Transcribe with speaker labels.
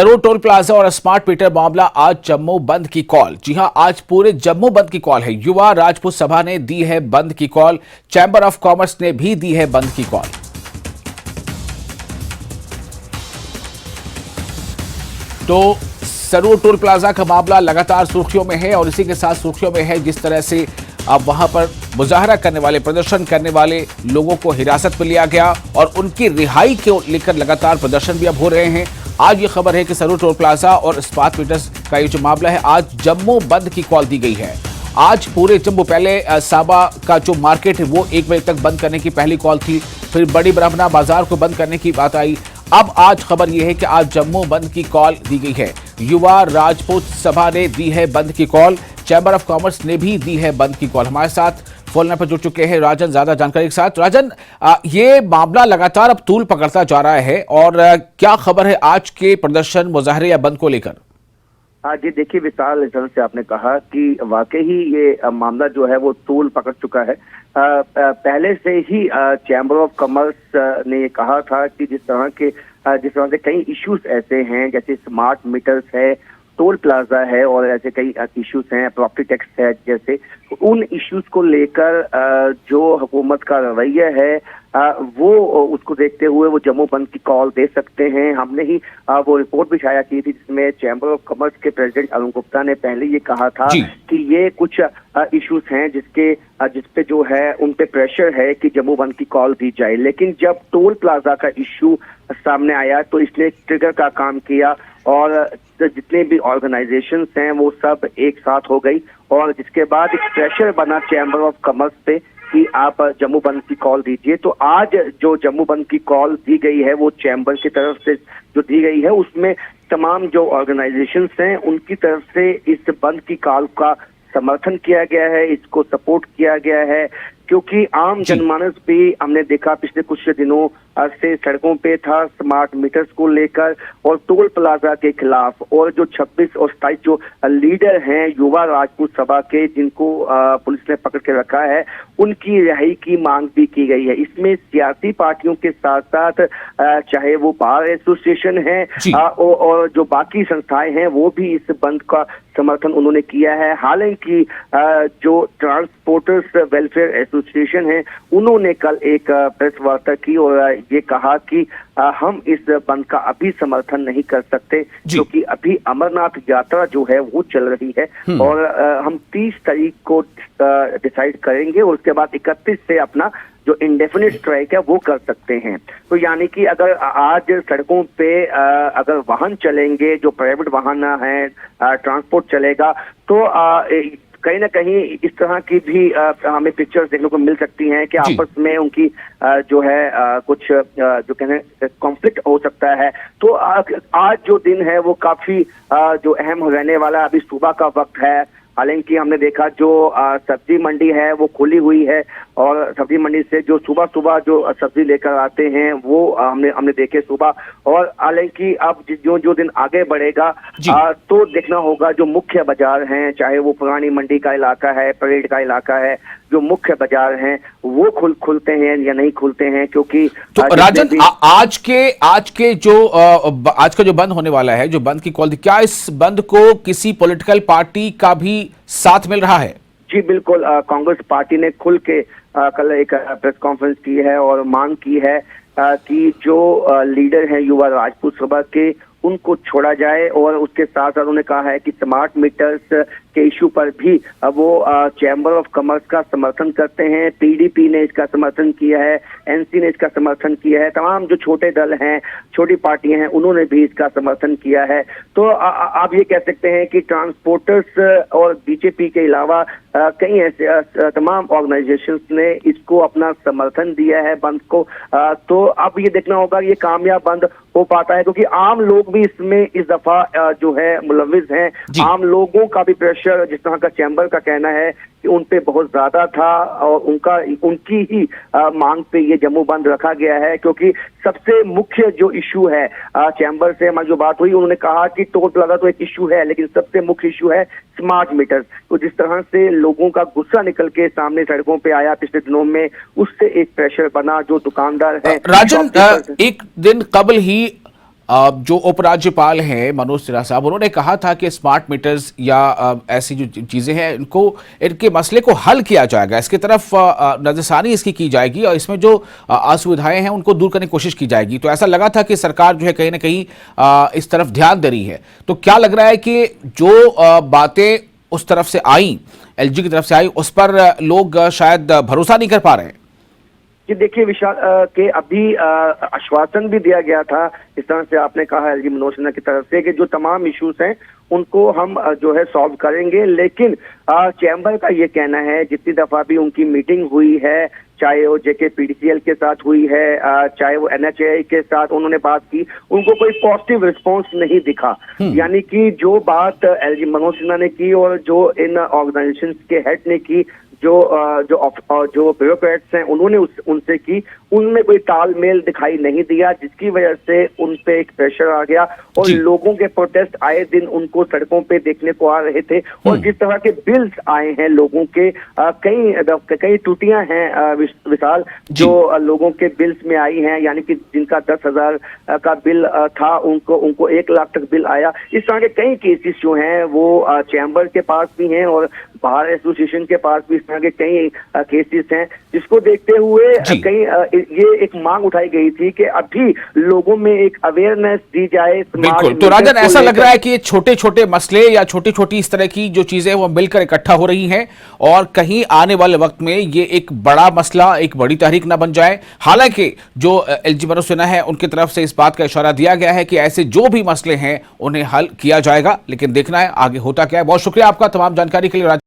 Speaker 1: सरो toll plaza और smart meter मामला, आज जम्मू बंद की कॉल। जी हां, आज पूरे जम्मू बंद की कॉल है। युवा राजपूत सभा ने दी है बंद की कॉल, चैंबर ऑफ कॉमर्स ने भी दी है बंद की कॉल। तो सरो टोल प्लाजा का मामला लगातार सुर्खियों में है और इसी के साथ सुर्खियों में है जिस तरह से अब वहां पर मुजाहरा करने वाले, प्रदर्शन करने वाले लोगों को हिरासत में लिया गया और उनकी रिहाई को लेकर लगातार प्रदर्शन भी अब हो रहे हैं। आज ये खबर है कि सरो टोल प्लाजा और स्मार्ट मीटर्स का ये जो मामला है, आज जम्मू बंद की कॉल दी गई है। आज पूरे जम्मू, पहले साबा का जो मार्केट है वो 1 बजे तक बंद करने की पहली कॉल थी, फिर बड़ी ब्रह्मणा बाजार को बंद करने की बात आई। अब आज खबर यह है कि आज जम्मू बंद की कॉल दी गई है। युवा राजपूत सभा ने दी है बंद की कॉल, चैंबर ऑफ कॉमर्स ने भी दी है बंद की कॉल। हमारे साथ फोन लाइन पर जुड़ चुके हैं राजन, ज्यादा जानकारी के साथ। राजन, ये मामला लगातार अब तूल पकड़ता जा रहा है और क्या खबर है आज के प्रदर्शन, मुजाहरे या बंद को लेकर?
Speaker 2: जी देखिए विशाल, से आपने कहा कि वाकई ही ये मामला जो है वो तूल पकड़ चुका है। पहले से ही चैम्बर ऑफ कॉमर्स ने ये कहा था कि जिस तरह से कई इश्यूज ऐसे हैं, जैसे स्मार्ट मीटर्स है, टोल प्लाजा है और ऐसे कई इश्यूज हैं, प्रॉपर्टी टैक्स है, जैसे उन इश्यूज को लेकर जो हुकूमत का रवैया है वो उसको देखते हुए वो जम्मू बंद की कॉल दे सकते हैं। हमने ही वो रिपोर्ट भी शाया की थी जिसमें चैम्बर ऑफ कॉमर्स के प्रेसिडेंट अरुण गुप्ता ने पहले ये कहा था कि ये कुछ इश्यूज हैं जिसपे जो है उन पे प्रेशर है कि जम्मू बंद की कॉल दी जाए। लेकिन जब टोल प्लाजा का इश्यू सामने आया तो इसने ट्रिगर का काम किया और जितने भी ऑर्गेनाइजेशंस हैं वो सब एक साथ हो गई और जिसके बाद एक प्रेशर बना चैम्बर ऑफ कॉमर्स पे कि आप जम्मू बंद की कॉल दीजिए। तो आज जो जम्मू बंद की कॉल दी गई है वो चैम्बर की तरफ से जो दी गई है उसमें तमाम जो ऑर्गेनाइजेशंस हैं उनकी तरफ से इस बंद की कॉल का समर्थन किया गया है, इसको सपोर्ट किया गया है, क्योंकि आम जनमानस भी हमने देखा पिछले कुछ दिनों से सड़कों पे था स्मार्ट मीटर्स को लेकर और टोल प्लाजा के खिलाफ। और जो 26 और 27 जो लीडर हैं युवा राजपूत सभा के, जिनको पुलिस ने पकड़ के रखा है, उनकी रिहाई की मांग भी की गई है। इसमें सियासी पार्टियों के साथ साथ चाहे वो बार एसोसिएशन है और जो बाकी संस्थाएं हैं वो भी इस बंद का समर्थन उन्होंने किया है। हालांकि जो ट्रांसपोर्टर्स वेलफेयर एसोसिएशन है उन्होंने कल एक प्रेस वार्ता की और ये कहा कि हम इस बंद का अभी समर्थन नहीं कर सकते क्योंकि अभी अमरनाथ यात्रा जो है वो चल रही है और हम 30 तारीख को डिसाइड करेंगे और उसके बाद 31 से अपना जो इंडेफिनिट स्ट्राइक है वो कर सकते हैं। तो यानी कि अगर आज सड़कों पे अगर वाहन चलेंगे, जो प्राइवेट वाहन है, ट्रांसपोर्ट चलेगा, तो कहीं ना कहीं इस तरह की भी हमें पिक्चर्स देखने को मिल सकती हैं कि आपस में उनकी जो है कुछ जो कहते हैं कॉन्फ्लिक्ट हो सकता है। तो आज जो दिन है वो काफी जो अहम रहने वाला, अभी सुबह का वक्त है। हालांकि हमने देखा जो सब्जी मंडी है वो खुली हुई है और सब्जी मंडी से जो सुबह सुबह जो सब्जी लेकर आते हैं वो हमने देखे सुबह। और हालांकि अब जो दिन आगे बढ़ेगा तो देखना होगा जो मुख्य बाजार हैं, चाहे वो पुरानी मंडी का इलाका है, परेड का इलाका है, जो मुख्य बाजार हैं वो खुलते हैं या नहीं खुलते हैं। क्योंकि
Speaker 1: तो राजन, आज का जो बंद होने वाला है, जो बंद की कॉल, क्या इस बंद को किसी पॉलिटिकल पार्टी का भी साथ मिल रहा है?
Speaker 2: जी बिल्कुल, कांग्रेस पार्टी ने खुल के कल एक प्रेस कॉन्फ्रेंस की है और मांग की है कि जो लीडर हैं युवा राजपूत सभा के उनको छोड़ा जाए और उसके साथ साथ उन्होंने कहा है कि स्मार्ट मीटर्स के इशू पर भी वो चैम्बर ऑफ कॉमर्स का समर्थन करते हैं। पीडीपी ने इसका समर्थन किया है, एनसी ने इसका समर्थन किया है, तमाम जो छोटे दल हैं, छोटी पार्टियां हैं, उन्होंने भी इसका समर्थन किया है। तो आप ये कह सकते हैं कि ट्रांसपोर्टर्स और बीजेपी के अलावा कई ऐसे तमाम ऑर्गेनाइजेशंस ने इसको अपना समर्थन दिया है बंद को। तो अब ये देखना होगा ये कामयाब बंद हो पाता है, क्योंकि आम लोग भी इसमें इस दफा जो है मुलविस हैं। आम लोगों का भी प्रेशर, जिस तरह का चैम्बर का कहना है कि उन पे बहुत ज्यादा था और उनकी ही मांग पे ये जम्मू बंद रखा गया है। क्योंकि सबसे मुख्य जो इशू है, चैम्बर से हमारी जो बात हुई, उन्होंने कहा कि टोल प्लाजा तो एक इशू है लेकिन सबसे मुख्य इशू है स्मार्ट मीटर्स। तो जिस तरह से लोगों का गुस्सा निकल के सामने सड़कों पे आया पिछले दिनों में, उससे एक प्रेशर बना जो दुकानदार है।
Speaker 1: राजन, एक दिन कबल ही जो उपराज्यपाल हैं मनोज सिन्हा साहब, उन्होंने कहा था कि स्मार्ट मीटर्स या ऐसी जो चीजें हैं इनके मसले को हल किया जाएगा, इसकी तरफ नजरसानी इसकी की जाएगी और इसमें जो असुविधाएं हैं उनको दूर करने की कोशिश की जाएगी। तो ऐसा लगा था कि सरकार जो है कहीं ना कहीं इस तरफ ध्यान दे रही है। तो क्या लग रहा है कि जो बातें उस तरफ से आई, एलजी की तरफ से आई, उस पर लोग शायद भरोसा नहीं कर पा रहे हैं?
Speaker 2: कि देखिए विशाल के अभी आश्वासन भी दिया गया था, इस तरह से आपने कहा एलजी मनोज सिन्हा की तरफ से कि जो तमाम इश्यूज हैं उनको हम जो है सॉल्व करेंगे। लेकिन चैम्बर का ये कहना है जितनी दफा भी उनकी मीटिंग हुई है, चाहे वो जेके पीडीसीएल के साथ हुई है, चाहे वो एनएचएआई के साथ उन्होंने बात की, उनको कोई पॉजिटिव रिस्पांस नहीं दिखा। यानी कि जो बात एलजी मनोज सिन्हा ने की और जो इन ऑर्गेनाइजेशंस के हेड ने की, जो ब्यूरोक्रेट्स हैं उन्होंने उनसे की, उनमें कोई तालमेल दिखाई नहीं दिया, जिसकी वजह से उन पे एक प्रेशर आ गया और लोगों के प्रोटेस्ट आए दिन उनको सड़कों पे देखने को आ रहे थे। और जिस तरह के बिल्स आए हैं लोगों के, कई टूटियां हैं विशाल जो लोगों के बिल्स में आई हैं, यानी कि जिनका 10,000 का बिल था उनको 1 लाख तक बिल आया। इस तरह के कई केसेस जो हैं वो चैम्बर के पास भी हैं और बार एसोसिएशन के पास भी इस तरह के कई केसेस हैं, जिसको देखते हुए कई ये एक मांग उठाई गई थी कि अभी लोगों में एक अवेयरनेस दी जाए।
Speaker 1: बिल्कुल। तो राजन, ऐसा लग रहा है कि छोटे छोटे मसले या छोटी छोटी इस तरह की जो चीजें वो मिलकर इकट्ठा हो रही हैं और कहीं आने वाले वक्त में ये एक बड़ा मसला, एक बड़ी तहरीक ना बन जाए। हालांकि जो एलजी मनोज सिन्हा है उनकी तरफ से इस बात का इशारा दिया गया है कि ऐसे जो भी मसले हैं उन्हें हल किया जाएगा, लेकिन देखना है आगे होता क्या है। बहुत शुक्रिया आपका तमाम जानकारी के लिए।